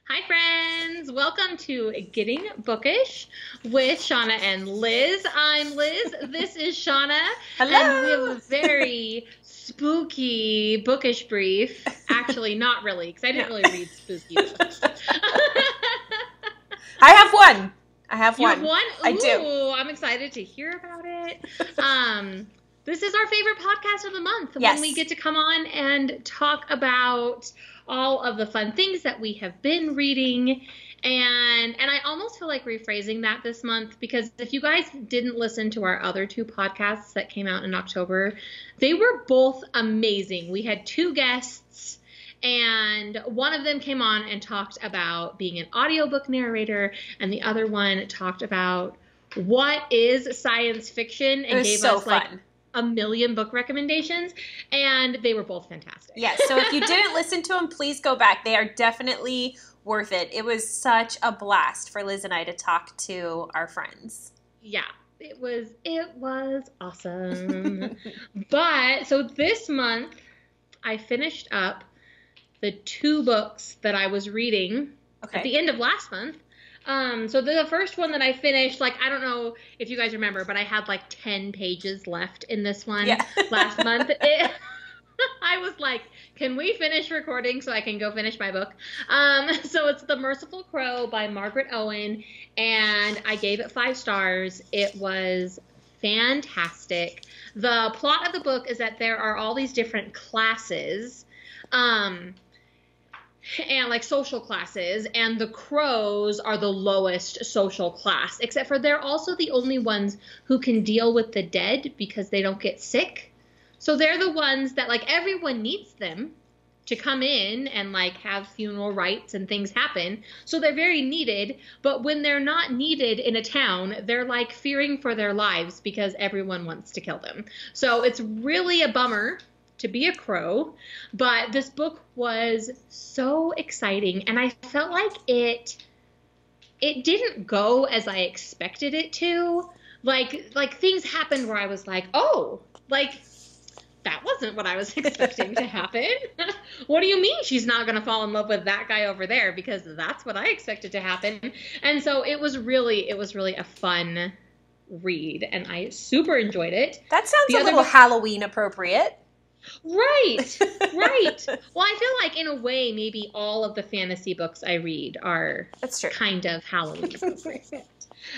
Hi, friends. Welcome to Getting Bookish with Shawna and Liz. I'm Liz. This is Shawna. Hello. And we have a very spooky bookish brief. Actually, not really, because I didn't really read spooky books. I have one. You have one? Ooh, I do. I'm excited to hear about it. This is our favorite podcast of the month Yes. when we get to come on and talk about all of the fun things that we have been reading. And I almost feel like rephrasing that this month, because if you guys didn't listen to our other two podcasts that came out in October, they were both amazing. We had two guests, and one of them came on and talked about being an audiobook narrator, and the other one talked about what is science fiction and gave us like a million book recommendations, and they were both fantastic. Yes, so if you didn't listen to them, please go back. They are definitely worth it. It was such a blast for Liz and I to talk to our friends. Yeah, it was awesome. But so this month I finished up the two books that I was reading at the end of last month. So the first one that I finished, like, I don't know if you guys remember, but I had like 10 pages left in this one last month. I was like, can we finish recording so I can go finish my book? So it's The Merciful Crow by Margaret Owen, and I gave it 5 stars. It was fantastic. The plot of the book is that there are all these different classes, and like social classes, and the crows are the lowest social class, except for they're also the only ones who can deal with the dead because they don't get sick. So they're the ones that, like, everyone needs them to come in and like have funeral rites and things happen. So they're very needed, but when they're not needed in a town, they're like fearing for their lives because everyone wants to kill them. So it's really a bummer to be a crow, but this book was so exciting, and I felt like it didn't go as I expected it to. Like things happened where I was like, oh, like that wasn't what I was expecting to happen. What do you mean she's not going to fall in love with that guy over there? Because that's what I expected to happen. And so it was really a fun read, and I super enjoyed it. That sounds a little Halloween appropriate. Right. Well, I feel like in a way, maybe all of the fantasy books I read are kind of Halloween appropriate.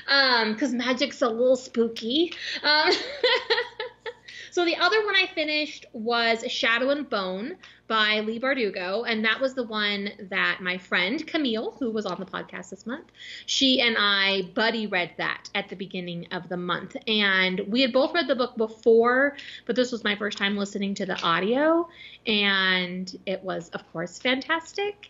Because magic's a little spooky. So the other one I finished was Shadow and Bone by Leigh Bardugo, and that was the one that my friend Camille, who was on the podcast this month, she and I buddy read that at the beginning of the month. And we had both read the book before, but this was my first time listening to the audio, and it was, of course, fantastic.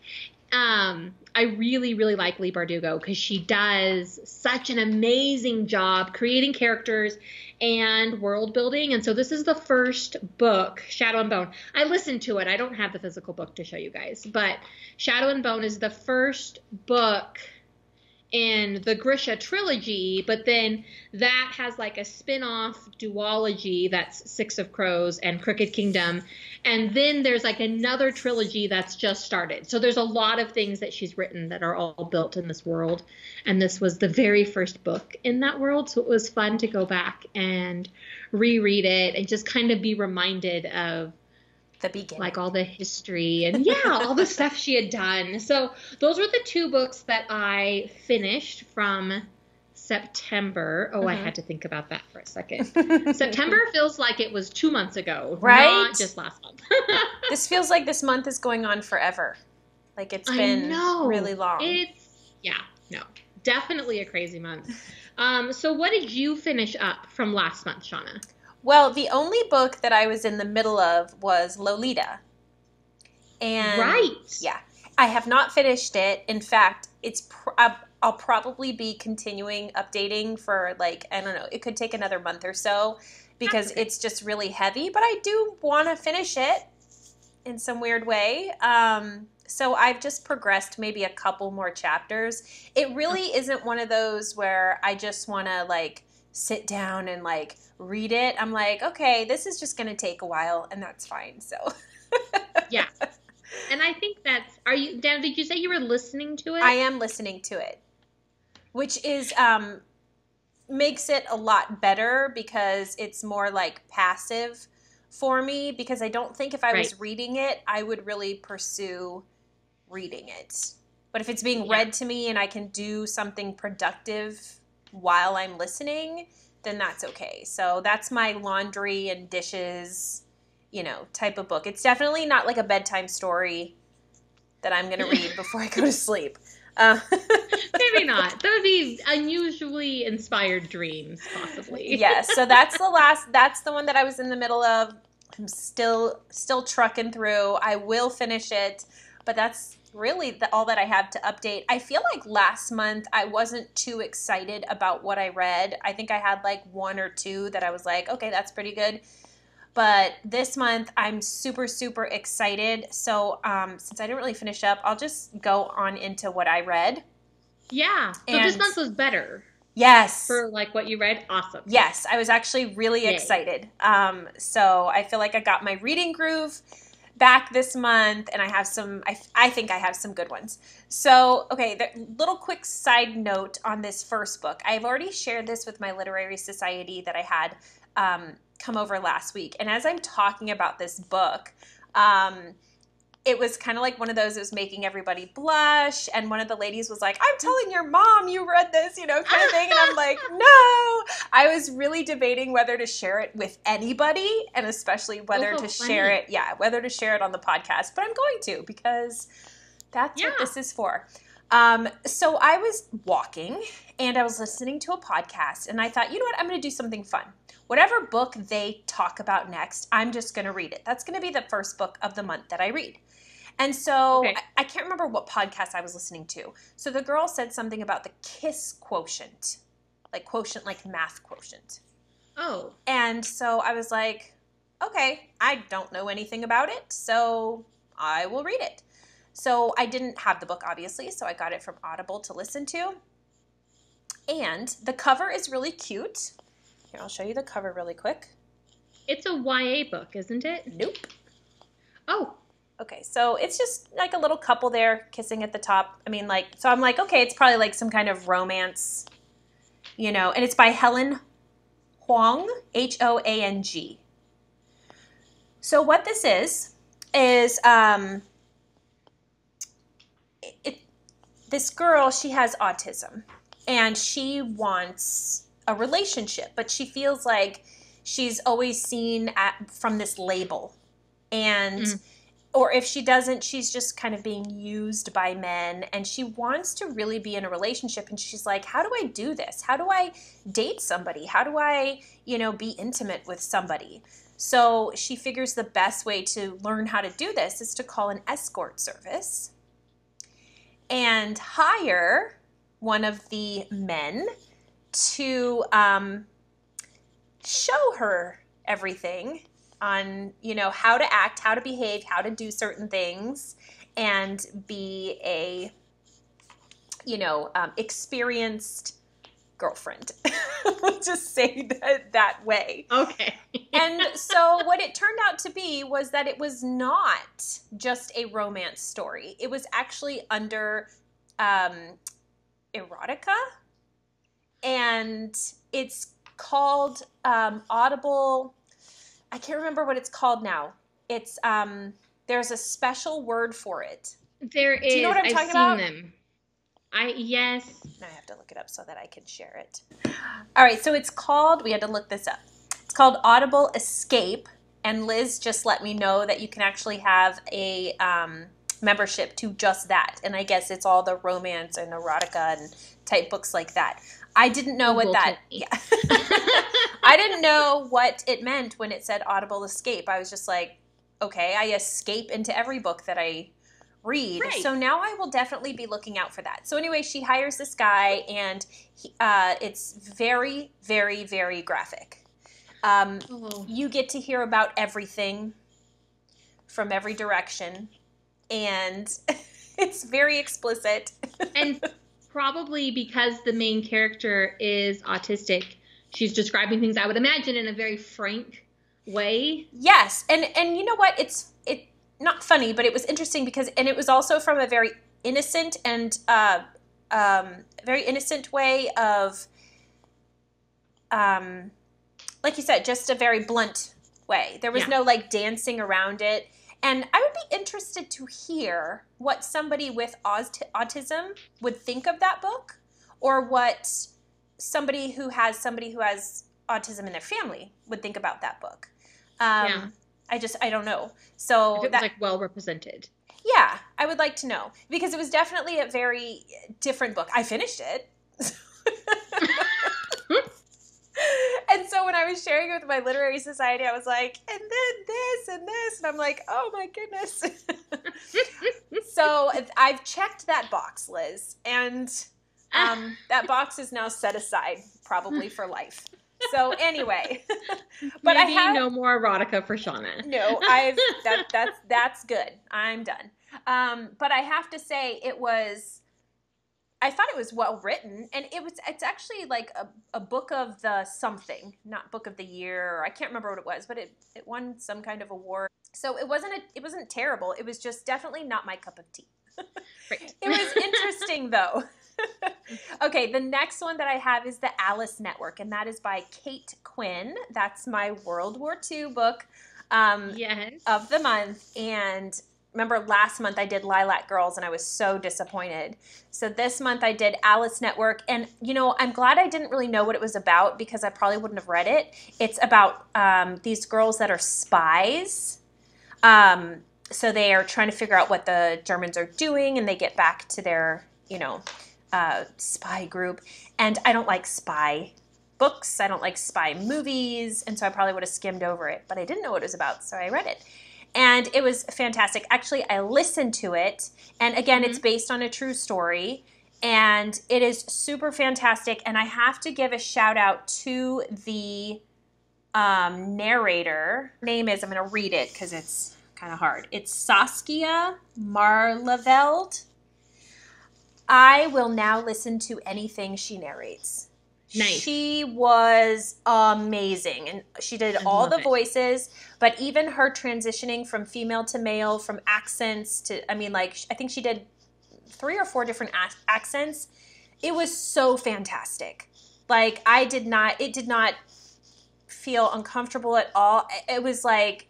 I really, really like Leigh Bardugo because she does such an amazing job creating characters and world building. And so this is the first book, Shadow and Bone. I listened to it. I don't have the physical book to show you guys, but Shadow and Bone is the first book in the Grisha trilogy, but then that has like a spin-off duology that's Six of Crows and Crooked Kingdom, and then there's like another trilogy that's just started. So there's a lot of things that she's written that are all built in this world, and this was the very first book in that world, so it was fun to go back and reread it and just kind of be reminded of the beginning, like all the history and all the stuff she had done. So those were the two books that I finished from September. I had to think about that for a second. September feels like it was 2 months ago, right? Not just last month. This feels like this month is going on forever. Like it's been really long. Definitely a crazy month. So what did you finish up from last month, Shawna? Well, the only book that I was in the middle of was Lolita. And I have not finished it. In fact, I'll probably be continuing updating for like, I don't know, it could take another month or so because it's just really heavy, but I do want to finish it in some weird way. So I've just progressed maybe a couple more chapters. It really isn't one of those where I just want to like sit down and like read it. I'm like, okay, this is just going to take a while, and that's fine. So And I think that's, Dan, did you say you were listening to it? I am listening to it, which is, makes it a lot better because it's more like passive for me, because I don't think if I was reading it, I would really pursue reading it. But if it's being read to me and I can do something productive while I'm listening, then that's okay. So that's my laundry and dishes, type of book. It's definitely not like a bedtime story that I'm going to read before I go to sleep. Maybe not. That would be unusually inspired dreams, possibly. Yes. So that's the one that I was in the middle of. I'm still trucking through. I will finish it, but that's really all that I have to update. I feel like last month I wasn't too excited about what I read. I think I had like one or two that I was like, okay, that's pretty good. But this month I'm super, super excited. So since I didn't really finish up, I'll just go on into what I read. Yeah. So this month was better. Yes. For like what you read. Awesome. Yes. I was actually really excited. So I feel like I got my reading groove back this month, and I have I think I have some good ones. So, okay, the little quick side note on this first book. I've already shared this with my literary society that I had come over last week. And as I'm talking about this book, it was kind of like one of those that was making everybody blush. And one of the ladies was like, I'm telling your mom you read this, kind of thing. And I'm like, no. I was really debating whether to share it with anybody, and especially whether to share it. Yeah, whether to share it on the podcast. But I'm going to, because that's what this is for. So I was walking and I was listening to a podcast, and I thought, you know what? I'm going to do something fun. Whatever book they talk about next, I'm just going to read it. That's going to be the first book of the month that I read. And so I can't remember what podcast I was listening to. So the girl said something about the KISS quotient, like math quotient. Oh. And so I was like, okay, I don't know anything about it, so I will read it. So I didn't have the book, obviously, so I got it from Audible to listen to. And the cover is really cute. Here, I'll show you the cover really quick. It's a YA book, isn't it? Nope. Oh. Okay, so it's just like a little couple there kissing at the top. I mean, so I'm like, okay, it's probably like some kind of romance, and it's by Helen Hoang, Hoang. So what this is this girl, she has autism, and she wants a relationship, but she feels like she's always seen from this label, and or if she doesn't, she's just kind of being used by men, and she wants to really be in a relationship, and she's like, how do I do this? How do I date somebody? How do I, be intimate with somebody? So she figures the best way to learn how to do this is to call an escort service and hire one of the men to show her everything on, how to act, how to behave, how to do certain things, and be a, experienced girlfriend. We'll just say that way. Okay. And so what it turned out to be was that it was not just a romance story. It was actually under erotica, and it's called Audible. I can't remember what it's called now. It's there's a special word for it. There is. Do you know what I'm talking about? I've seen them. Yes. Now I have to look it up so that I can share it. All right, so it's called, we had to look this up. It's called Audible Escape, and Liz just let me know that you can actually have a membership to just that. And I guess it's all the romance and erotica and type books like that. I didn't know what that, I didn't know what it meant when it said Audible Escape. I was just like, okay, I escape into every book that I read. Right. So now I will definitely be looking out for that. So anyway, she hires this guy, and it's very, very, very graphic. You get to hear about everything from every direction, and it's very explicit. And probably because the main character is autistic, she's describing things, I would imagine, in a very frank way. Yes, and you know what? not funny, but it was interesting because, and it was also from a very innocent and very innocent way of, like you said, just a very blunt way. There was no like dancing around it. And I would be interested to hear what somebody with autism would think of that book, or what somebody who has autism in their family would think about that book. I don't know. So if it was like well represented. Yeah, I would like to know, because it was definitely a very different book. I finished it. And so when I was sharing it with my literary society, I was like, and then this and this. And I'm like, oh my goodness. So I've checked that box, Liz. And that box is now set aside probably for life. So anyway, but maybe no more erotica for Shawna. No, that's good. I'm done. But I have to say I thought it was well written, and it's actually like a book of the something, not book of the year. I can't remember what it was, but it won some kind of award. So it wasn't terrible. It was just definitely not my cup of tea. Right. It was interesting though. Okay, the next one that I have is The Alice Network, and that is by Kate Quinn. That's my World War II book of the month. And remember last month I did Lilac Girls, and I was so disappointed. So this month I did Alice Network, and I'm glad I didn't really know what it was about, because I probably wouldn't have read it. It's about these girls that are spies. So they are trying to figure out what the Germans are doing, and they get back to their, spy group. And I don't like spy books. I don't like spy movies. And so I probably would have skimmed over it, but I didn't know what it was about. So I read it, and it was fantastic. Actually, I listened to it. And again, it's based on a true story, and it is super fantastic. And I have to give a shout out to the narrator. Name is, I'm going to read it because it's kind of hard. It's Saskia Marleveld. I will now listen to anything she narrates. Nice. She was amazing, and she did all the voices, but even her transitioning from female to male, from accents to, I think she did 3 or 4 different accents. It was so fantastic. Like, it did not feel uncomfortable at all. It was like,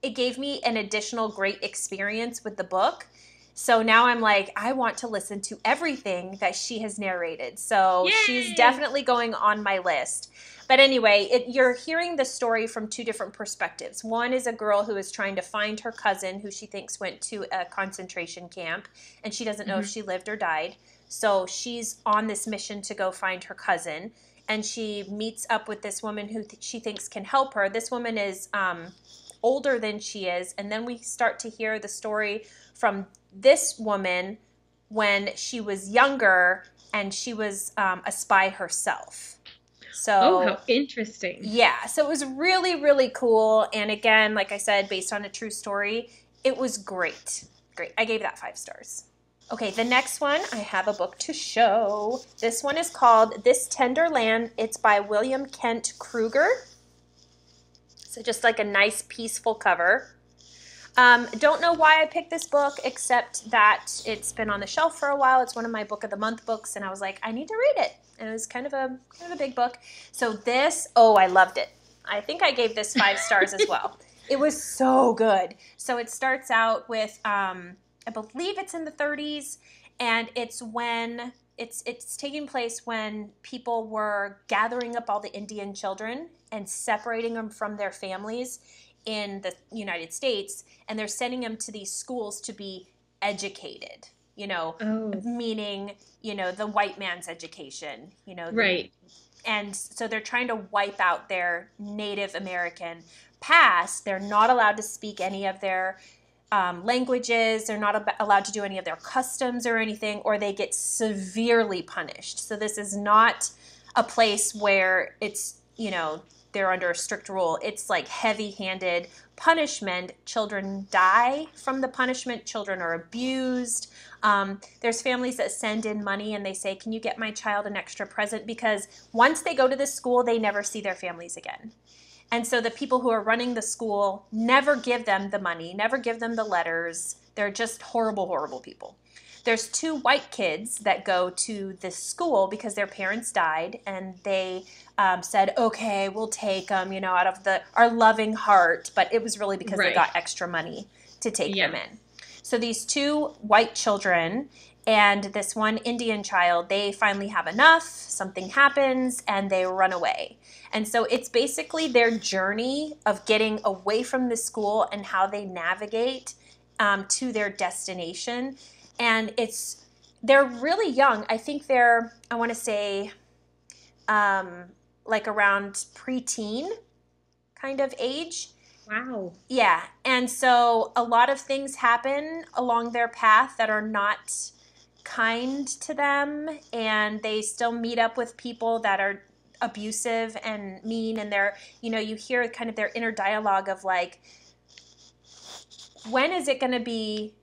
it gave me an additional great experience with the book. So now I'm like, I want to listen to everything that she has narrated. So she's definitely going on my list. But anyway, you're hearing the story from 2 different perspectives. One is a girl who is trying to find her cousin, who she thinks went to a concentration camp, and she doesn't know if she lived or died. So she's on this mission to go find her cousin, and she meets up with this woman who she thinks can help her. This woman is older than she is, and then we start to hear the story from this woman when she was younger, and she was a spy herself. So, how interesting. Yeah, so it was really, really cool. And again, like I said, based on a true story, it was great. Great. I gave that 5 stars. Okay, the next one, I have a book to show. This one is called This Tender Land. It's by William Kent Kruger. So just like a nice, peaceful cover. Don't know why I picked this book, except that it's been on the shelf for a while. It's one of my Book of the Month books, and I was like, I need to read it. And it was kind of a big book. So this, I loved it. I think I gave this 5 stars as well. It was so good. So it starts out with, I believe it's in the 30s, and it's when it's taking place when people were gathering up all the Indian children and separating them from their families in the United States, and they're sending them to these schools to be educated, meaning, the white man's education, right. And so they're trying to wipe out their Native American past. They're not allowed to speak any of their languages. They're not allowed to do any of their customs or anything, or they get severely punished. So this is not a place where it's, they're under a strict rule. It's like heavy-handed punishment. Children die from the punishment. Children are abused. There's families that send in money and they say, can you get my child an extra present? Because once they go to this school, they never see their families again. And so the people who are running the school never give them the money, never give them the letters. They're just horrible, horrible people. There's 2 white kids that go to this school because their parents died, and they said, okay, we'll take them, out of our loving heart. But it was really because they got extra money to take them in. So these 2 white children and this one Indian child, they finally have enough, something happens, and they run away. And so it's basically their journey of getting away from the school and how they navigate to their destination. And they're really young. I think they're, I want to say, like around preteen kind of age. Wow. Yeah. And so a lot of things happen along their path that are not kind to them, and they still meet up with people that are abusive and mean, and they're, you hear kind of their inner dialogue of like, when is it going to be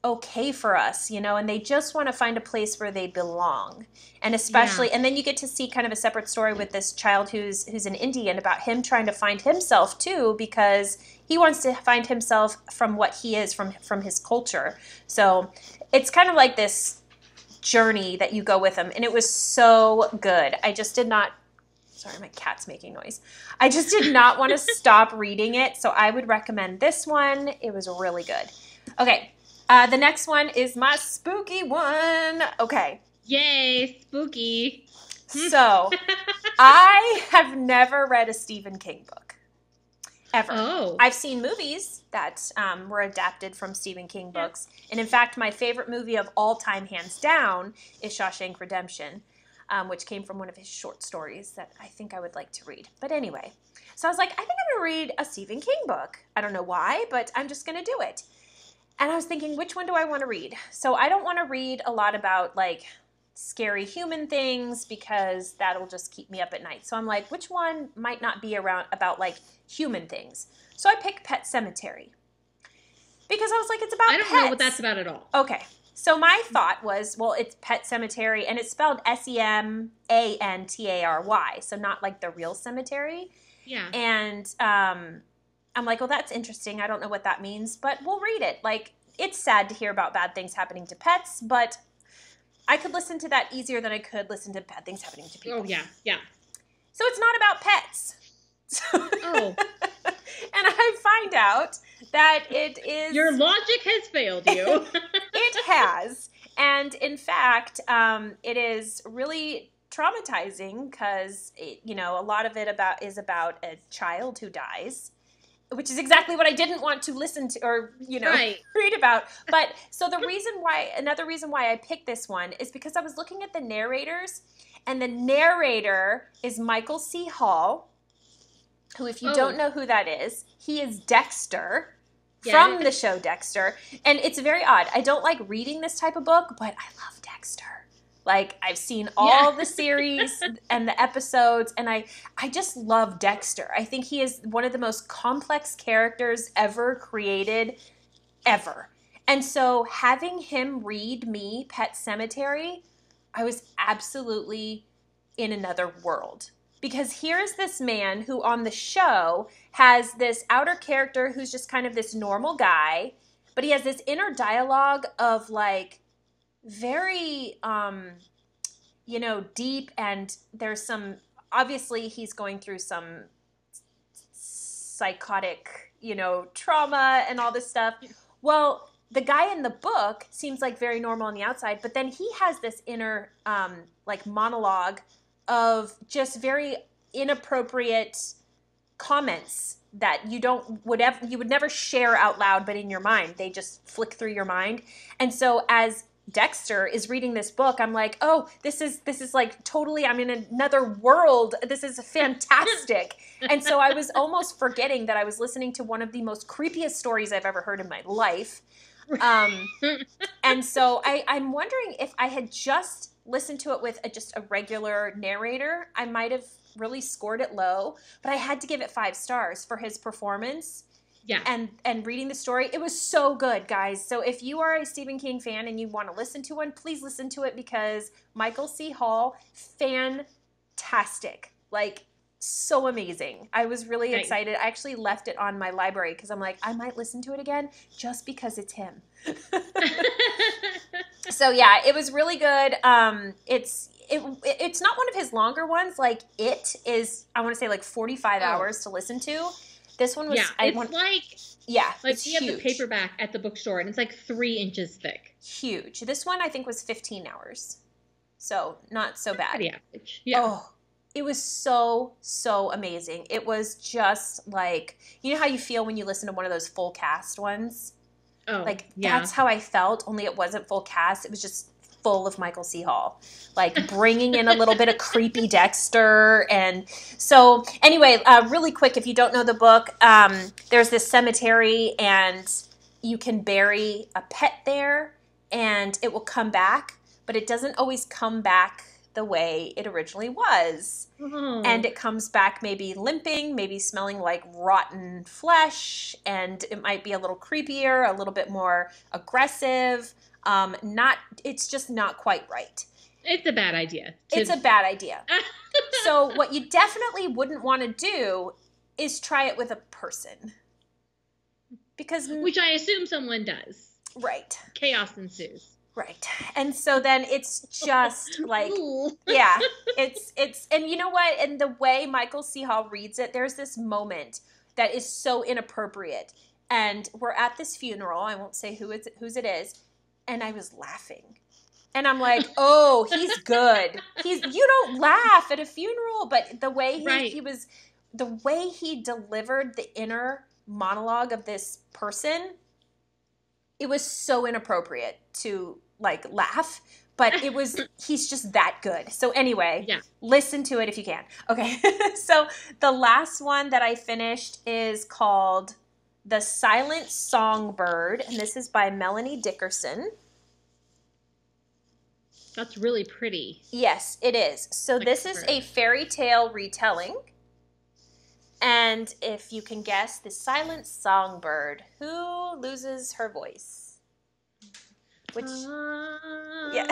okay for us, and they just want to find a place where they belong. And especially, and then you get to see kind of a separate story with this child who's an Indian, about him trying to find himself too, because he wants to find himself from what he is, from his culture. So it's kind of like this journey that you go with him, and it was so good. I just did not, sorry, my cat's making noise. I just did not want to stop reading it, so I would recommend this one. It was really good. Okay. The next one is my spooky one. Okay. Yay, spooky. So, I have never read a Stephen King book. Ever. Oh. I've seen movies that were adapted from Stephen King books. And in fact, my favorite movie of all time, hands down, is Shawshank Redemption, which came from one of his short stories that I think I would like to read. But anyway, so I was like, I think I'm going to read a Stephen King book. I don't know why, but I'm just going to do it. And I was thinking, which one do I want to read? So I don't want to read a lot about like scary human things, because that'll just keep me up at night. So I'm like, which one might not be about like human things? So I picked Pet Sematary, because I was like, it's about pets. I don't know what that's about at all. Okay. So my thought was, well, it's Pet Sematary, and it's spelled Semantary. So not like the real cemetery. Yeah. And I'm like, well, that's interesting. I don't know what that means, but we'll read it. Like, it's sad to hear about bad things happening to pets, but I could listen to that easier than I could listen to bad things happening to people. Oh, yeah, yeah. So it's not about pets. Oh. And I find out that it is... Your logic has failed you. It has. And in fact, it is really traumatizing, because, a lot of it is about a child who dies, which is exactly what I didn't want to listen to or, read about. But so another reason why I picked this one is because I was looking at the narrators, and the narrator is Michael C. Hall, who, if you don't know who that is, he is Dexter from the show Dexter. And it's very odd. I don't like reading this type of book, but I love Dexter. Like, I've seen all the series and the episodes, and I just love Dexter. I think he is one of the most complex characters ever created, ever. And so having him read me Pet Sematary, I was absolutely in another world. Because here's this man who on the show has this outer character who's just kind of this normal guy, but he has this inner dialogue of like, very, deep, and there's some, obviously he's going through some psychotic, trauma and all this stuff. Well, the guy in the book seems like very normal on the outside, but then he has this inner, monologue of just very inappropriate comments that you would never share out loud, but in your mind, they just flick through your mind. And so as Dexter is reading this book, I'm like, oh, this is like totally, I'm in another world. This is fantastic. And so I was almost forgetting that I was listening to one of the most creepiest stories I've ever heard in my life. And so I'm wondering if I had just listened to it with just a regular narrator, I might have really scored it low, but I had to give it 5 stars for his performance. Yeah. And reading the story. It was so good, guys. So if you are a Stephen King fan and you want to listen to one, please listen to it, because Michael C. Hall, fantastic. Like, so amazing. I was really excited. I actually left it on my library because I'm like, I might listen to it again just because it's him. So yeah, it was really good. It's not one of his longer ones. Like it is, I want to say like 45 hours to listen to. This one was, it's you huge. have the paperback at the bookstore and it's like 3 inches thick. Huge. This one I think was 15 hours. So not so bad. Pretty average. Yeah. Oh, it was so, so amazing. It was just like, you know how you feel when you listen to one of those full cast ones? Oh, like that's how I felt, only it wasn't full cast. It was just full of Michael C. Hall, like bringing in a little bit of creepy Dexter. And so anyway, really quick, if you don't know the book, there's this cemetery and you can bury a pet there and it will come back, but it doesn't always come back the way it originally was. Oh. And it comes back maybe limping, maybe smelling like rotten flesh, and it might be a little creepier, a little bit more aggressive. It's just not quite right. It's a bad idea. It's a bad idea. So what you definitely wouldn't want to do is try it with a person. Which I assume someone does. Right. Chaos ensues. Right. And so then it's just like, yeah, it's, and you know what? And the way Michael C. Hall reads it, there's this moment that is so inappropriate. And we're at this funeral. I won't say whose it is. And I was laughing. And I'm like, oh, he's good. You don't laugh at a funeral, but the way the way he delivered the inner monologue of this person, it was so inappropriate to like laugh, but he's just that good. So anyway, listen to it if you can. Okay. So the last one that I finished is called The Silent Songbird, and this is by Melanie Dickerson. That's really pretty. Yes, it is. So this is a fairy tale retelling. And if you can guess, the silent songbird, who loses her voice? Which, yeah,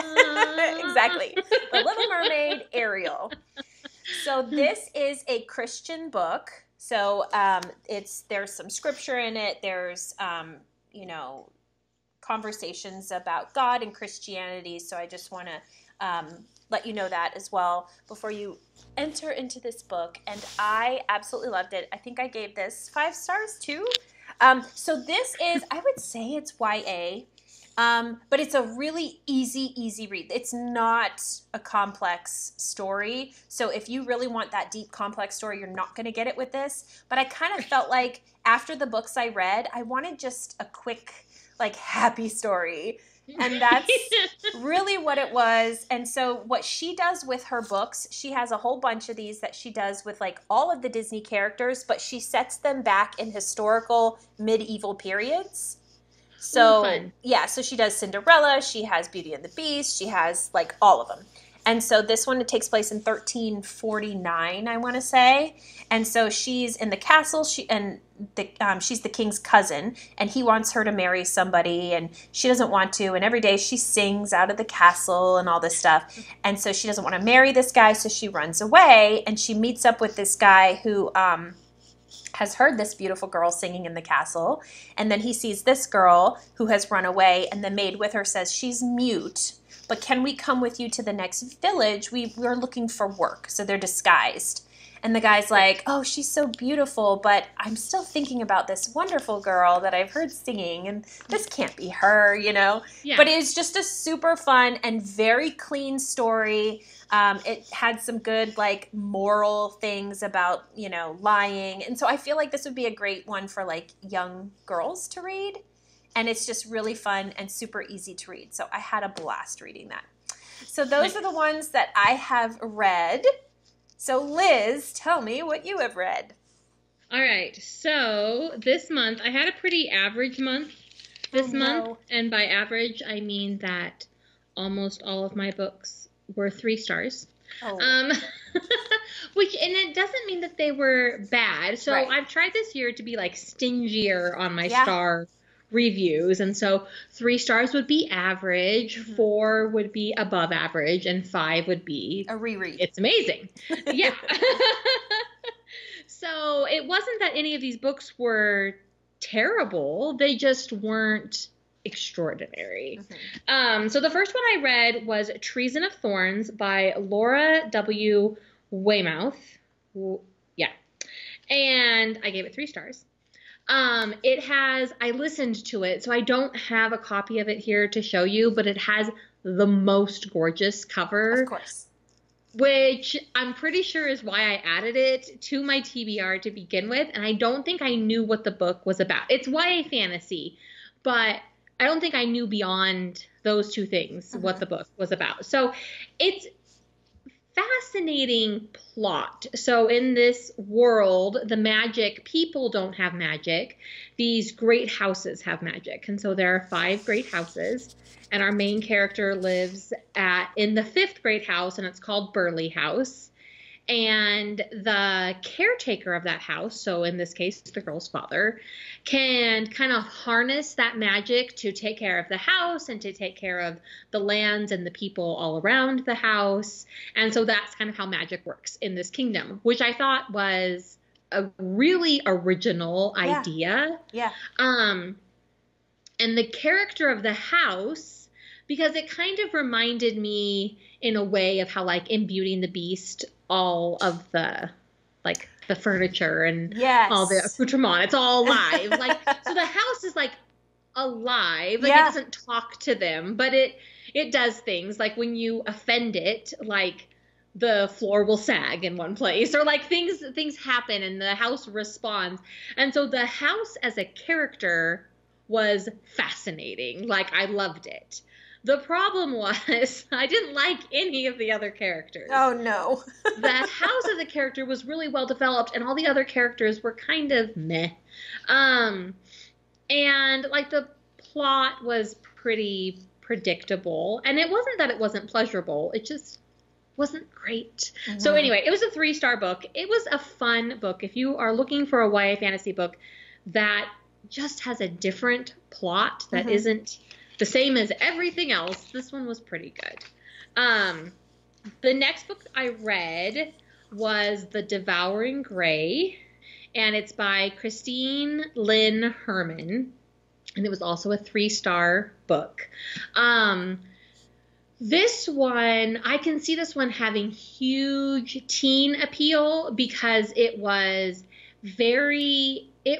exactly. The Little Mermaid, Ariel. So this is a Christian book. So there's some scripture in it. There's, conversations about God and Christianity. So I just want to let you know that as well before you enter into this book. And I absolutely loved it. I think I gave this 5 stars too. So this is, I would say it's YA. But it's a really easy read. It's not a complex story. So if you really want that deep, complex story, you're not going to get it with this. But I kind of felt like after the books I read, I wanted just a quick, like, happy story. And that's really what it was. And so what she does with her books, she has a whole bunch of these that she does with, like, all of the Disney characters, but she sets them back in historical medieval periods. So, so she does Cinderella, she has Beauty and the Beast, she has, like, all of them. And so this one, it takes place in 1349, I want to say. And so she's in the castle, she's the king's cousin, and he wants her to marry somebody, and she doesn't want to, and every day she sings out of the castle and all this stuff. And so she doesn't want to marry this guy, so she runs away, and she meets up with this guy who has heard this beautiful girl singing in the castle, and then he sees this girl who has run away, and the maid with her says she's mute, but can we come with you to the next village? We're looking for work. So they're disguised. And the guy's like, oh, she's so beautiful, but I'm still thinking about this wonderful girl that I've heard singing, and this can't be her, Yeah. But it was just a super fun and very clean story. It had some good, like, moral things about, lying. And so I feel like this would be a great one for, like, young girls to read. And it's just really fun and super easy to read. So I had a blast reading that. So those are the ones that I have read. So Liz, tell me what you have read. All right. So this month, I had a pretty average month this month. And by average, I mean that almost all of my books were 3 stars. Oh. And it doesn't mean that they were bad. So I've tried this year to be, like, stingier on my star reviews, and so 3 stars would be average, 4 would be above average, and 5 would be a reread. It's amazing. Yeah. So it wasn't that any of these books were terrible. They just weren't extraordinary. So the first one I read was Treason of Thorns by Laura W. Weymouth. Yeah. And I gave it 3 stars. I listened to it, so I don't have a copy of it here to show you, but it has the most gorgeous cover. Of course. Which I'm pretty sure is why I added it to my TBR to begin with, and I don't think I knew what the book was about. It's YA fantasy, but I don't think I knew beyond those 2 things what the book was about. So it's fascinating plot. So in this world, the magic people don't have magic. These great houses have magic. And so there are 5 great houses. And our main character lives in the 5th great house, and it's called Burley House. And the caretaker of that house, so in this case, the girl's father, can kind of harness that magic to take care of the house and to take care of the lands and the people all around the house. And so that's kind of how magic works in this kingdom, which I thought was a really original idea. Yeah. And the character of the house, because it kind of reminded me in a way of how, like, in Beauty and the Beast, all of the, like, the furniture and all the accoutrement, it's all alive. Like, so the house is, like, alive. Like, it doesn't talk to them, but it does things. Like, when you offend it, like, the floor will sag in one place, or like things happen and the house responds. And so the house as a character was fascinating. Like, I loved it. The problem was I didn't like any of the other characters. Oh, no. The house as a character was really well developed, and all the other characters were kind of meh. And, like, the plot was pretty predictable. And it wasn't that it wasn't pleasurable. It just wasn't great. So anyway, it was a 3-star book. It was a fun book. If you are looking for a YA fantasy book that just has a different plot that isn't the same as everything else, this one was pretty good. The next book I read was The Devouring Gray, and it's by Christine Lynn Herman, and it was also a 3-star book. This one, I can see this one having huge teen appeal because it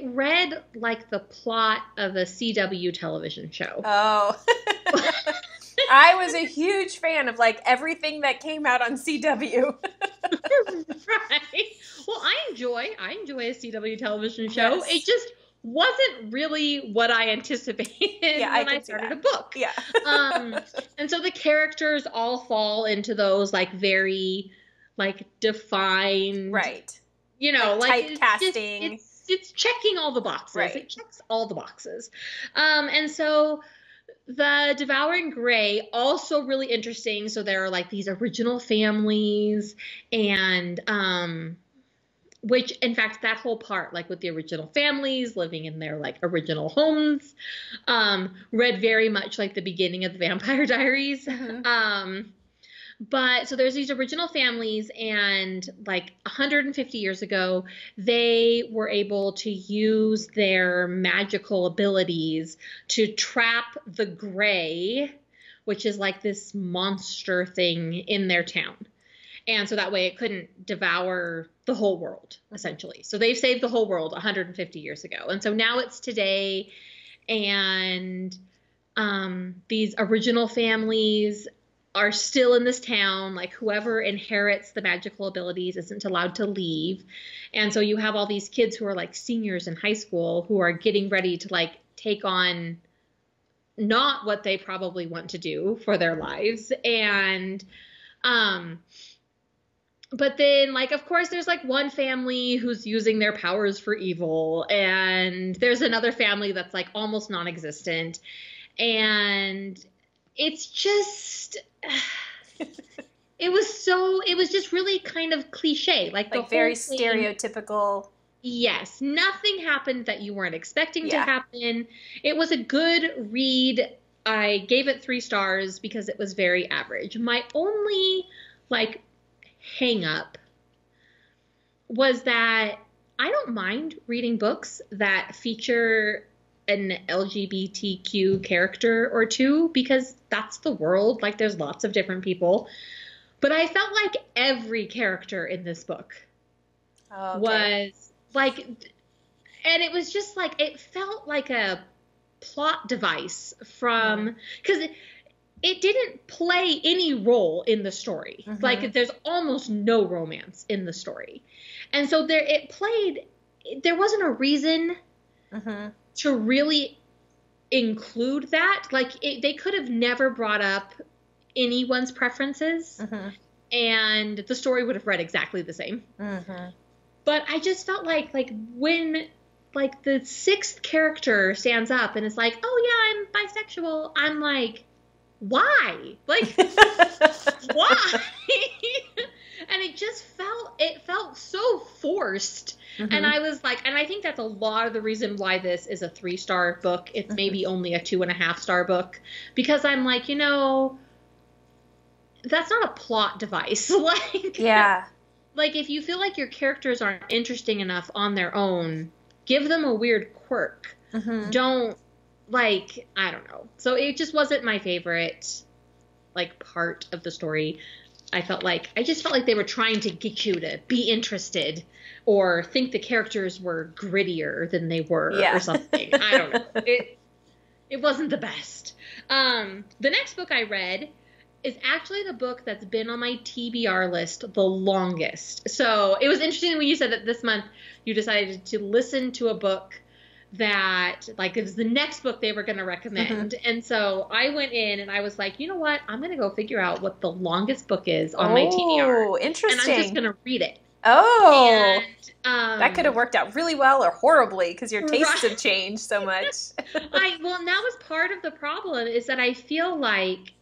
read like the plot of a CW television show. Oh. I was a huge fan of, like, everything that came out on CW. Right. Well, I enjoy a CW television show. Yes. It just wasn't really what I anticipated when I started a book. Yeah. And so the characters all fall into those, like, very, like, defined. Right. You know, like typecasting. It's checking all the boxes. Right. It checks all the boxes. And so The Devouring Gray, also really interesting. So there are, like, these original families, and which, in fact, that whole part, like, with the original families living in their, like, original homes, read very much like the beginning of the Vampire Diaries. But so there's these original families, and, like, 150 years ago, they were able to use their magical abilities to trap the Gray, which is like this monster thing in their town. And so that way it couldn't devour the whole world, essentially. So they've saved the whole world 150 years ago. And so now it's today, and these original families are still in this town. Like, whoever inherits the magical abilities isn't allowed to leave. And so you have all these kids who are, like, seniors in high school who are getting ready to, like, take on not what they probably want to do for their lives. And but then, like, of course, there's, like, one family who's using their powers for evil, and there's another family that's, like, almost non-existent. And it's just, it was just really kind of cliche. Like the very whole thing, stereotypical. Yes. Nothing happened that you weren't expecting to happen. It was a good read. I gave it 3 stars because it was very average. My only, like, hang up was that I don't mind reading books that feature an LGBTQ character or two because that's the world. Like, there's lots of different people. But I felt like every character in this book was like, and it was just like, it felt like a plot device from, because it didn't play any role in the story. Mm-hmm. Like, there's almost no romance in the story. And so there wasn't a reason to really include that. Like, they could have never brought up anyone's preferences, and the story would have read exactly the same. But I just felt like when, like, the sixth character stands up and is like, oh, yeah, I'm bisexual, I'm like, why? Like, why? And it felt so forced. And I was like, and I think that's a lot of the reason why this is a 3-star book. It's maybe only a 2.5-star book, because I'm like, that's not a plot device. Like, like, if you feel like your characters aren't interesting enough on their own, give them a weird quirk. Don't, like, I don't know. So it just wasn't my favorite, like, part of the story. I just felt like they were trying to get you to be interested or think the characters were grittier than they were or something. I don't know. It wasn't the best. The next book I read is actually the book that's been on my TBR list the longest. So it was interesting when you said that this month you decided to listen to a book that, like, it was the next book they were going to recommend. And so I went in and I was like, you know what? I'm going to go figure out what the longest book is on my TBR. Oh, interesting. And I'm just going to read it. Oh, and, that could have worked out really well or horribly because your tastes have changed so much. Well, that was part of the problem, is that I feel like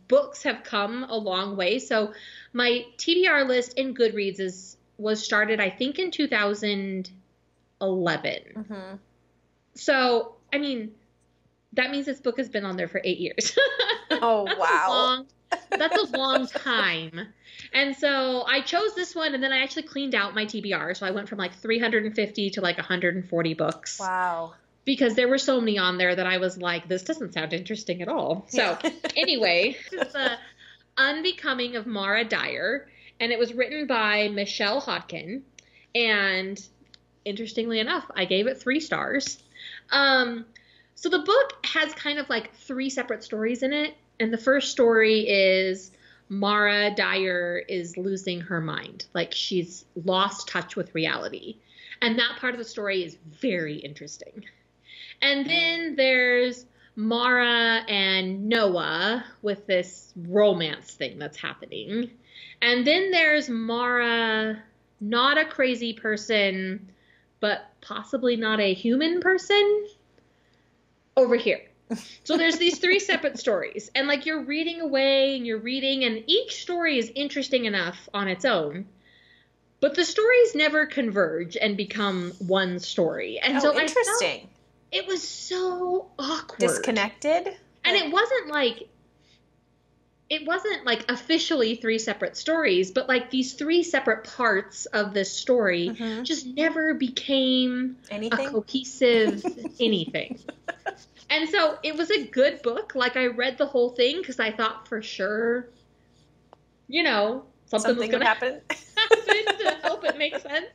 books have come a long way. So my TBR list in Goodreads was started, I think, in 2011. So, I mean, that means this book has been on there for 8 years. Oh, wow. That's a long time. And so I chose this one, and then I actually cleaned out my TBR. So I went from like 350 to like 140 books. Wow. Because there were so many on there that I was like, this doesn't sound interesting at all. So anyway, it's The Unbecoming of Mara Dyer, and it was written by Michelle Hodkin. And interestingly enough, I gave it 3 stars. So the book has kind of like 3 separate stories in it. And the first story is Mara Dyer is losing her mind. Like, she's lost touch with reality. And that part of the story is very interesting. And then there's Mara and Noah with this romance thing that's happening. And then there's Mara, not a crazy person, but possibly not a human person, over here. So there's these 3 separate stories. And, like, you're reading away and you're reading, and each story is interesting enough on its own. But the stories never converge and become one story. And so interesting. It was so awkward. Disconnected? And it wasn't like officially 3 separate stories, but like these 3 separate parts of this story just never became a cohesive anything. And so it was a good book. Like, I read the whole thing because I thought for sure, something was going to happen to help it make sense.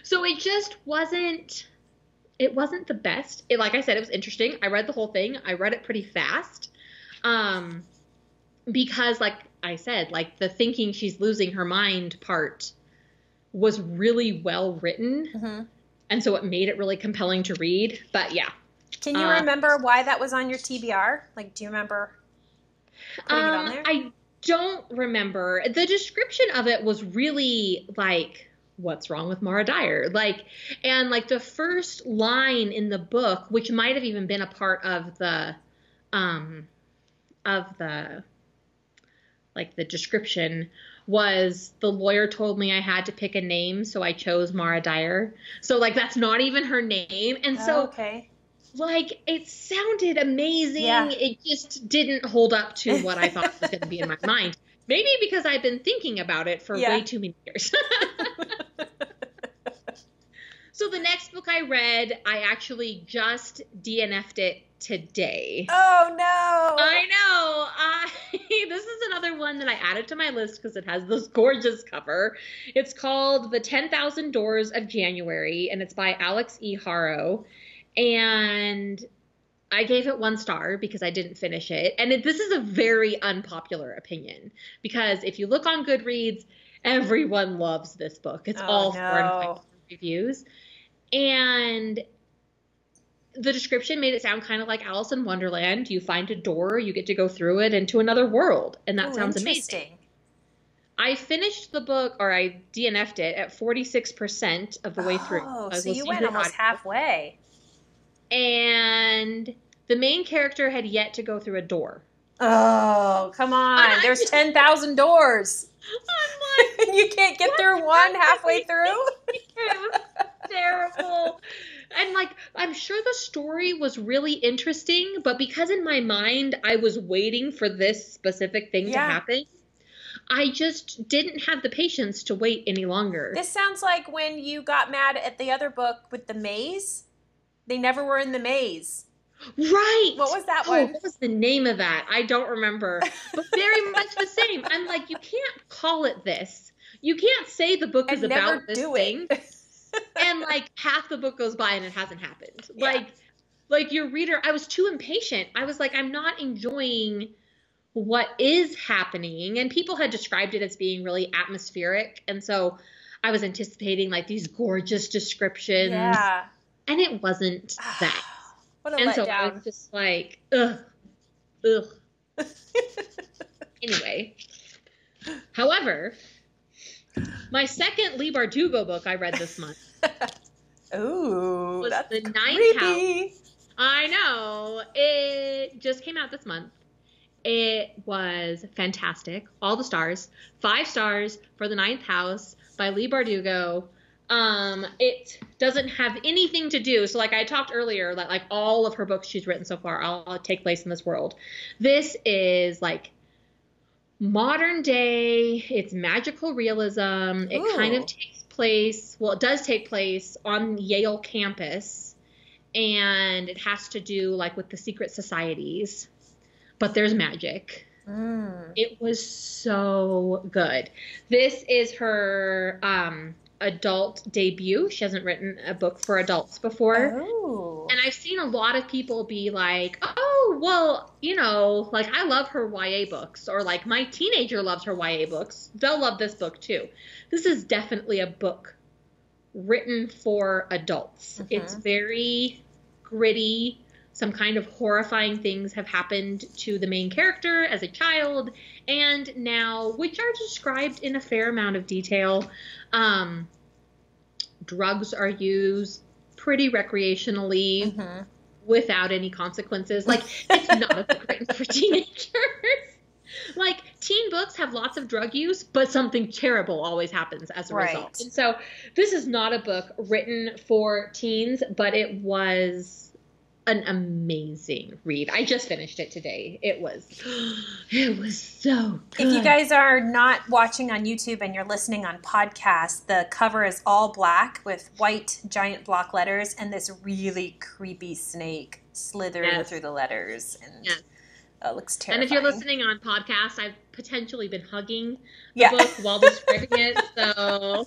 So it just wasn't the best. Like I said, it was interesting. I read the whole thing. I read it pretty fast. Because, like I said, like, the thinking she's losing her mind part was really well written. And so it made it really compelling to read. But yeah. Can you remember why that was on your TBR? Like, do you remember putting it on there? I don't remember. The description of it was really like, what's wrong with Mara Dyer? Like, and like the first line in the book, which might have even been a part of the like the description, was, the lawyer told me I had to pick a name, so I chose Mara Dyer. So, like, that's not even her name. And so, like, it sounded amazing. Yeah. It just didn't hold up to what I thought was going to be in my mind. Maybe because I've been thinking about it for way too many years. So the next book I read, I actually just DNF'd it today. Oh, no. I know. This is another one that I added to my list because it has this gorgeous cover. It's called The 10,000 Doors of January, and it's by Alex E. Haro. And I gave it 1 star because I didn't finish it. And this is a very unpopular opinion because if you look on Goodreads, everyone loves this book. It's all 4 and 5 reviews. And the description made it sound kind of like Alice in Wonderland. You find a door, you get to go through it into another world. And that sounds amazing. I finished the book, or I DNF'd it at 46% of the way through. Oh, so you went almost halfway. And the main character had yet to go through a door. Oh, come on. There's 10,000 doors. I'm like, you can't get through one halfway through? It was terrible. And like, I'm sure the story was really interesting, but because in my mind I was waiting for this specific thing to happen, I just didn't have the patience to wait any longer. This sounds like when you got mad at the other book with the maze. They never were in the maze. Right. What was that one? What was the name of that? I don't remember. But very much the same. I'm like, you can't call it this. You can't say the book is about this thing. And like half the book goes by and it hasn't happened. Yeah. Like your reader, I was too impatient. I was like, I'm not enjoying what is happening. And people had described it as being really atmospheric. And so I was anticipating like these gorgeous descriptions. Yeah. And it wasn't that. What a letdown. And so I was just like, ugh. Anyway. However, my second Leigh Bardugo book I read this month. Ooh, was that's The Ninth creepy. House. I know. It just came out this month. It was fantastic. All the stars. 5 stars for The Ninth House by Leigh Bardugo. It doesn't have anything to do. So like I talked earlier, that like all of her books she's written so far all take place in this world. This is like modern day. It's magical realism. It kind of takes place. Well, it does take place on Yale campus, and it has to do like with the secret societies, but there's magic. It was so good. This is her, adult debut. She hasn't written a book for adults before. Oh. And I've seen a lot of people be like, oh, well, you know, like I love her YA books, or like my teenager loves her YA books. They'll love this book too. This is definitely a book written for adults. It's very gritty. Some kind of horrifying things have happened to the main character as a child and now, which are described in a fair amount of detail. Drugs are used pretty recreationally without any consequences. Like, it's not a book written for teenagers. Like, teen books have lots of drug use, but something terrible always happens as a result. And so this is not a book written for teens, but it was an amazing read. I just finished it today. It was so good. If you guys are not watching on YouTube and you're listening on podcast, the cover is all black with white giant block letters and this really creepy snake slithering through the letters. And it looks terrifying. And if you're listening on podcast, I've potentially been hugging the book while describing it. So,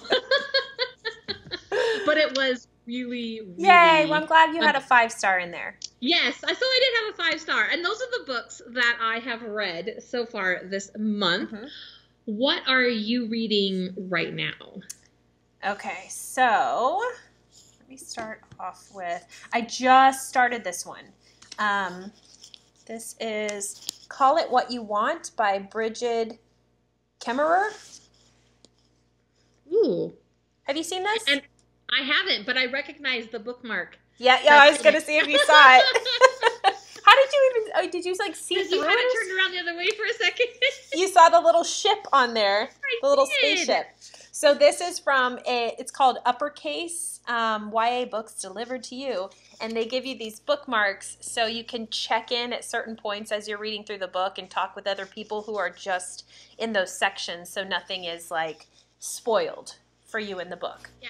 but it was really, really... Yay! Well, I'm glad you had a 5-star in there. Yes, so I did have a 5-star. And those are the books that I have read so far this month. What are you reading right now? Okay, so let me start off with... I just started this one. This is Call It What You Want by Bridget Kemmerer. Ooh. Have you seen this? And I haven't, but I recognize the bookmark. Yeah, I was going to see if you saw it. How did you even, did you like see through it? You kind of turned around the other way for a second. You saw the little ship on there, the little spaceship. So this is from it's called Uppercase, YA Books Delivered to You. And they give you these bookmarks so you can check in at certain points as you're reading through the book and talk with other people who are just in those sections so nothing is like spoiled for you in the book. Yeah.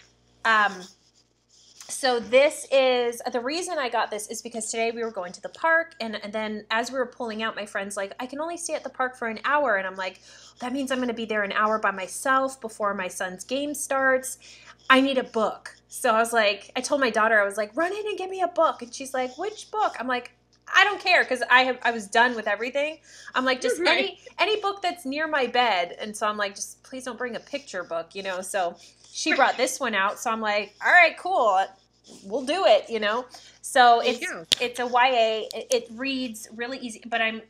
So this is, the reason I got this is because today we were going to the park, and then as we were pulling out, my friend's like, I can only stay at the park for an hour. And I'm like, that means I'm going to be there an hour by myself before my son's game starts. I need a book. So I was like, I told my daughter, I was like, run in and get me a book. And she's like, which book? I'm like, I don't care, because I was done with everything. I'm like, just any book that's near my bed. And so I'm like, just please don't bring a picture book, you know. So she brought this one out. So I'm like, all right, cool. We'll do it, you know. So it's a YA. It reads really easy, but I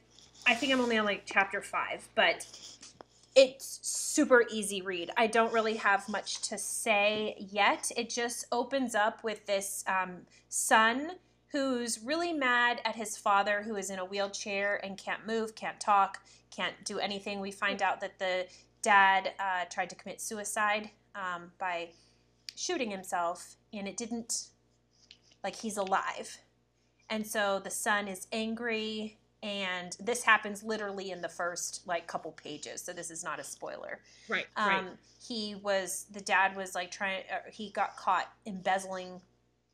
think I'm only on like chapter 5, but it's super easy read. I don't really have much to say yet. It just opens up with this son who's really mad at his father, who is in a wheelchair and can't move, can't talk, can't do anything. We find out that the dad tried to commit suicide by shooting himself, and it didn't, like, he's alive. And so the son is angry, and this happens literally in the first, like, couple pages, so this is not a spoiler. Right. The dad was, like, he got caught embezzling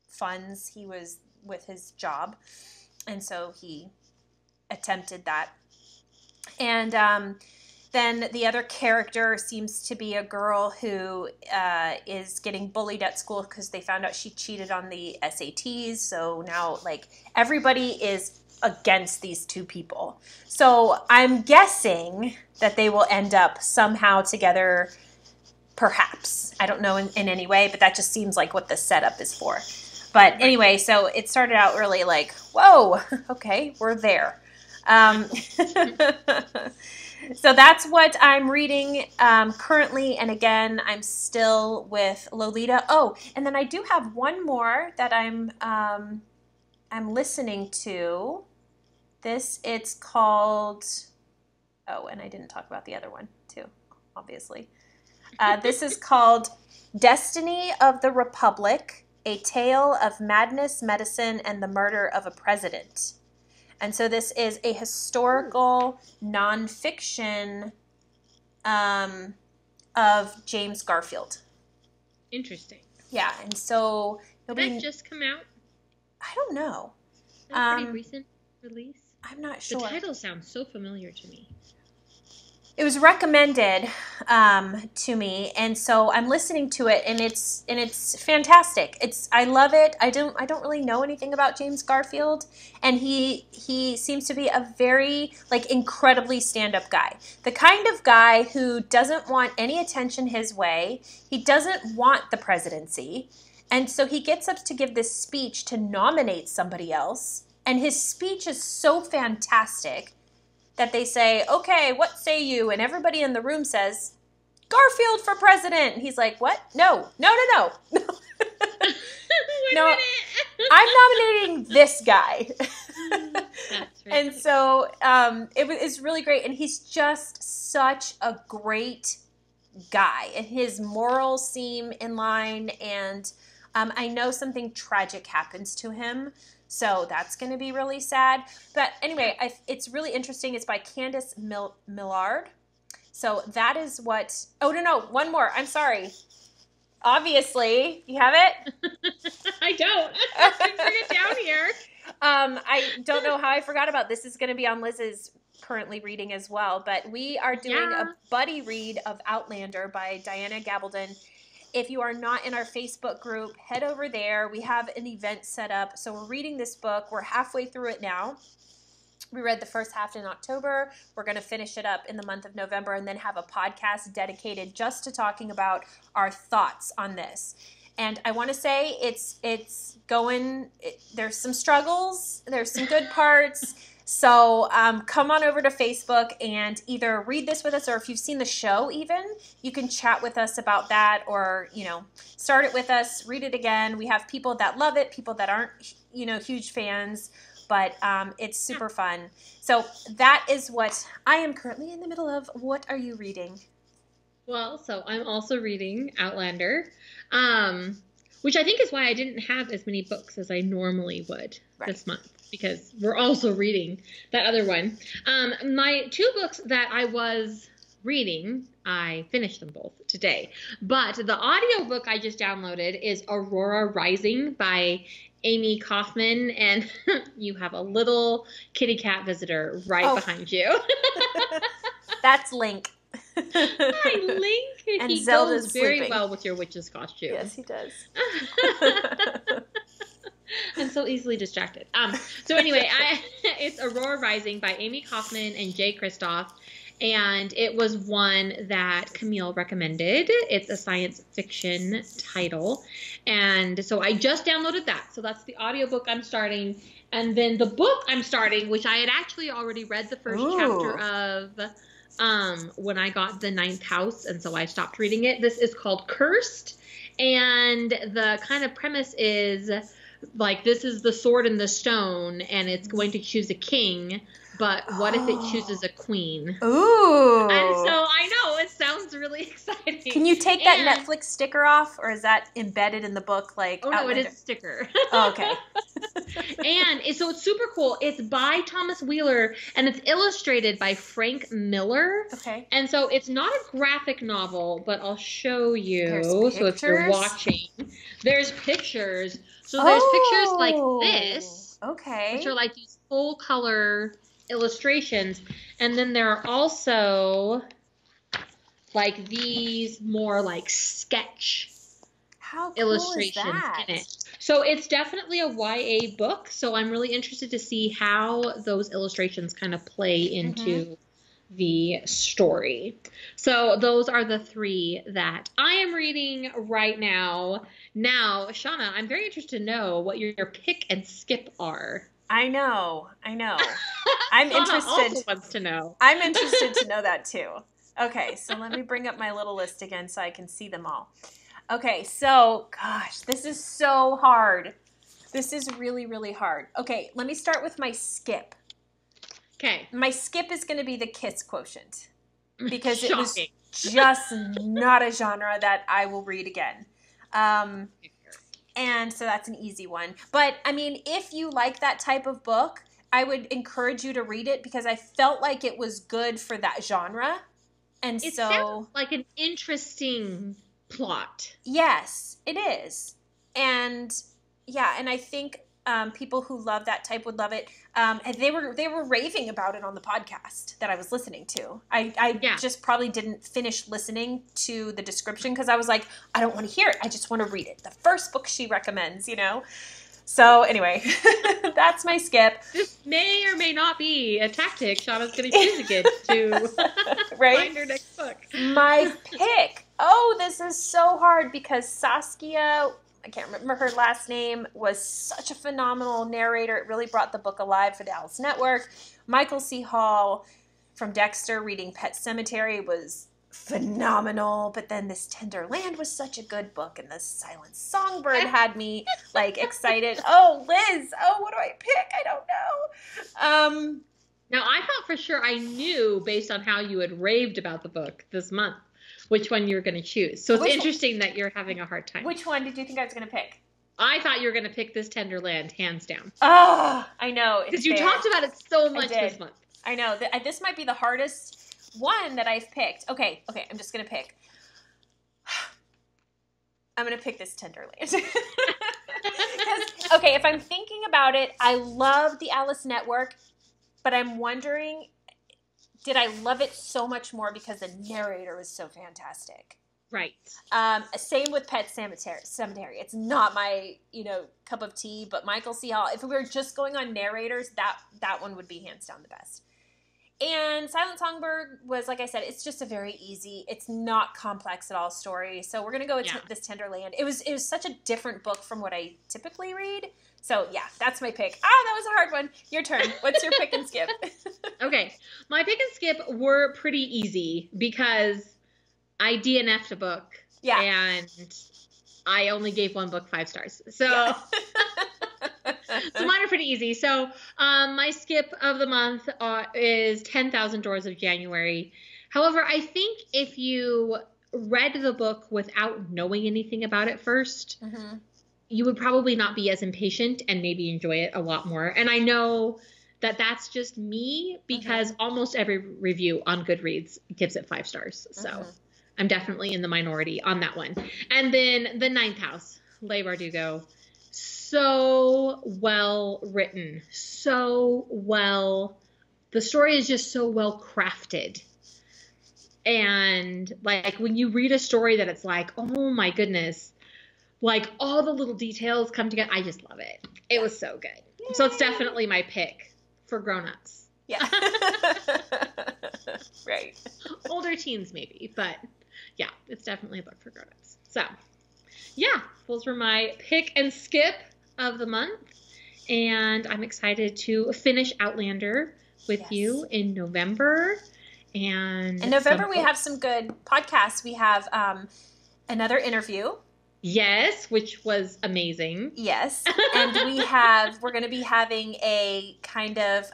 funds. He was with his job, and so he attempted that. And then the other character seems to be a girl who is getting bullied at school because they found out she cheated on the SATs. So now, like, everybody is against these two people. So I'm guessing that they will end up somehow together, perhaps. I don't know in any way, but that just seems like what the setup is for. But anyway, so it started out really like, whoa, okay, we're there. So that's what I'm reading currently. And again, I'm still with Lolita. Oh, and then I do have one more that I'm listening to. It's called, oh, and I didn't talk about the other one too, obviously. This is called Destiny of the Republic, A Tale of Madness, Medicine, and the Murder of a President. And so this is a historical nonfiction of James Garfield. Interesting. Yeah, and so... Did that just come out? I don't know. A pretty recent release? I'm not sure. The title sounds so familiar to me. It was recommended to me, and so I'm listening to it, and it's fantastic. I love it. I don't really know anything about James Garfield, and he seems to be a very, like, incredibly stand-up guy. The kind of guy who doesn't want any attention his way. He doesn't want the presidency, and so he gets up to give this speech to nominate somebody else, and his speech is so fantastic that they say, okay, what say you? And everybody in the room says, Garfield for president. And he's like, what? No. No. I'm nominating this guy. And so it's really great. And he's just such a great guy. And his morals seem in line. And I know something tragic happens to him. So that's going to be really sad. But anyway, it's really interesting. It's by Candace Millard. So that is what... Oh, no. One more. I'm sorry. Obviously. You have it? I don't. I bring it down here. I don't know how I forgot about this. This is going to be on Liz's currently reading as well. But we are doing a buddy read of Outlander by Diana Gabaldon. If you are not in our Facebook group, head over there. We have an event set up. So we're reading this book. We're halfway through it now. We read the first half in October. We're going to finish it up in the month of November and then have a podcast dedicated just to talking about our thoughts on this. And I want to say it's going, there's some struggles. There's some good parts. So come on over to Facebook and either read this with us, or if you've seen the show even, you can chat with us about that, or, start it with us, read it again. We have people that love it, people that aren't, huge fans, but it's super fun. So that is what I am currently in the middle of. What are you reading? Well, so I'm also reading Outlander, which I think is why I didn't have as many books as I normally would this month, because we're also reading that other one. My two books that I was reading, I finished them both today. But the audiobook I just downloaded is Aurora Rising by Amy Kaufman, and you have a little kitty cat visitor right behind you. That's Link. Hi, Link. And he Zelda's goes very sleeping. well with your witch's costume. Yes, he does. I'm so easily distracted. So anyway, it's Aurora Rising by Amy Kaufman and Jay Kristoff. And it was one that Camille recommended. It's a science fiction title. And so I just downloaded that. So that's the audiobook I'm starting. And then the book I'm starting, which I had actually already read the first chapter of when I got the 9th house. And so I stopped reading it. This is called Cursed. And the kind of premise is like, this is the sword and the stone, and it's going to choose a king. But what if it chooses a queen? Ooh. And so I know, it sounds really exciting. Can you take that Netflix sticker off, or is that embedded in the book? Like, oh, no, it is a sticker. Oh, okay. And so it's super cool. It's by Thomas Wheeler, and it's illustrated by Frank Miller. Okay. And so it's not a graphic novel, but I'll show you. There's so if you're watching, there's pictures. So there's pictures like this. Okay. Which are like these full color illustrations, and then there are also like these more like sketch illustrations in it. So it's definitely a YA book, so I'm really interested to see how those illustrations kind of play into the story. So those are the 3 that I am reading right now. Now, Shawna, I'm very interested to know what your pick and skip are. I know. I'm interested. Also wants to know. I'm interested to know that too. Okay, so let me bring up my little list again so I can see them all. Okay, so, gosh, this is so hard. This is really, really hard. Okay, let me start with my skip. Okay. My skip is going to be the Kiss Quotient, because it was just not a genre that I will read again. And so that's an easy one. But, I mean, if you like that type of book, I would encourage you to read it, because I felt like it was good for that genre. And it sounds like an interesting plot. Yes, it is. And, yeah, and I think people who love that type would love it. And they were raving about it on the podcast that I was listening to. I just probably didn't finish listening to the description, because I was like, I don't want to hear it. I just want to read it. The first book she recommends, you know? So anyway, that's my skip. This may or may not be a tactic Shawna's going to use again to find her next book. My pick. Oh, this is so hard, because Saskia, I can't remember her last name, was such a phenomenal narrator. It really brought the book alive for the Alice Network. Michael C. Hall from Dexter reading Pet Sematary was phenomenal. But then This Tender Land was such a good book, and The Silent Songbird had me like excited. Oh, Liz. Oh, what do I pick? I don't know. Now, I thought for sure I knew, based on how you had raved about the book this month, which one you were going to choose. So it's interesting that you're having a hard time. Which one did you think I was going to pick? I thought you were going to pick This Tender Land, hands down. Oh, I know. Because you talked about it so much this month. I know. This might be the hardest one that I've picked. Okay, I'm just going to pick. I'm going to pick This Tender Land. Because, okay, if I'm thinking about it, I love the Alice Network, but I'm wondering, did I love it so much more because the narrator was so fantastic? Right. Same with Pet Sematary. It's not my, cup of tea, but Michael C. Hall, if we were just going on narrators, that one would be hands down the best. And Silent Songbird was, like I said, it's just a very easy, it's not complex at all story. So we're going to go with This Tender Land. It was such a different book from what I typically read. So, yeah, that's my pick. That was a hard one. Your turn. What's your pick and skip? Okay. My pick and skip were pretty easy because I DNF'd a book. Yeah. And I only gave one book 5 stars. So, so mine are pretty easy. So, my skip of the month is 10,000 Doors of January. However, I think if you read the book without knowing anything about it first, you would probably not be as impatient and maybe enjoy it a lot more. And I know that's just me, because almost every review on Goodreads gives it 5 stars. So I'm definitely in the minority on that one. And then The Ninth House, Leigh Bardugo. So well written. The story is just so well crafted. And like when you read a story that it's like, oh my goodness, like all the little details come together. I just love it. It was so good. Yay. So it's definitely my pick for grown-ups. Yeah. Right. Older teens maybe, but yeah, it's definitely a book for grown-ups. So yeah, those were my pick and skip of the month. And I'm excited to finish Outlander with you in November. And in November, we have some good podcasts. We have another interview. Yes, which was amazing. Yes. And we're going to be having a kind of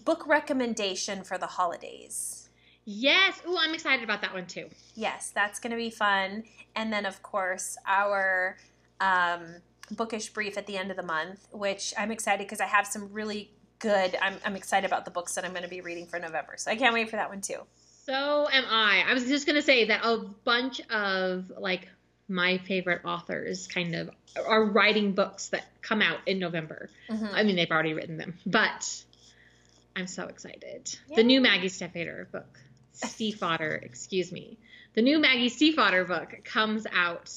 book recommendation for the holidays. Yes. Ooh, I'm excited about that one too. Yes, that's going to be fun. And then, of course, our bookish brief at the end of the month, which I'm excited because I have some really good, I'm excited about the books that I'm going to be reading for November. So I can't wait for that one too. So am I. I was just going to say that a bunch of like my favorite authors kind of are writing books that come out in November. I mean, they've already written them, but I'm so excited. Yeah. The new Maggie Stiefvater book, the new Maggie Stiefvater book comes out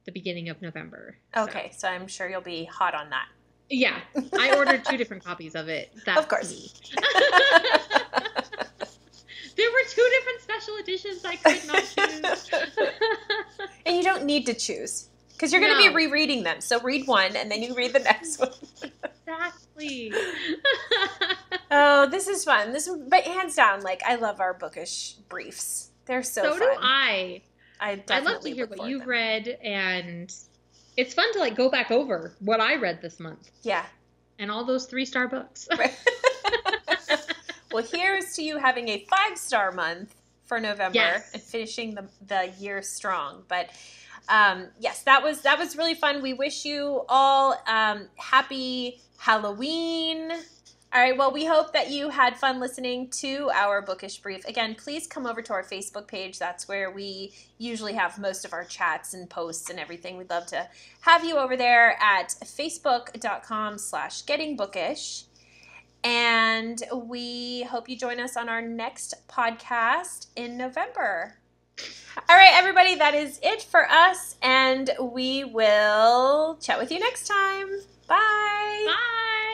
the beginning of November. Okay, so I'm sure you'll be hot on that. Yeah, I ordered 2 different copies of it. That's of course. Me. There were 2 different special editions I could not choose. And you don't need to choose, because you're going to be rereading them. So read one, and then you read the next one. Exactly. Oh, this is fun. But hands down, like, I love our bookish briefs. They're so fun. So do I. I love to hear what you've read, and it's fun to like go back over what I read this month. Yeah. And all those 3-star books. Right. Well, here's to you having a 5-star month for November and finishing the year strong. But yes, that was really fun. We wish you all happy Halloween. All right, well, we hope that you had fun listening to our bookish brief. Again, please come over to our Facebook page. That's where we usually have most of our chats and posts and everything. We'd love to have you over there at facebook.com/gettingbookish. And we hope you join us on our next podcast in November. All right, everybody, that is it for us, and we will chat with you next time. Bye. Bye.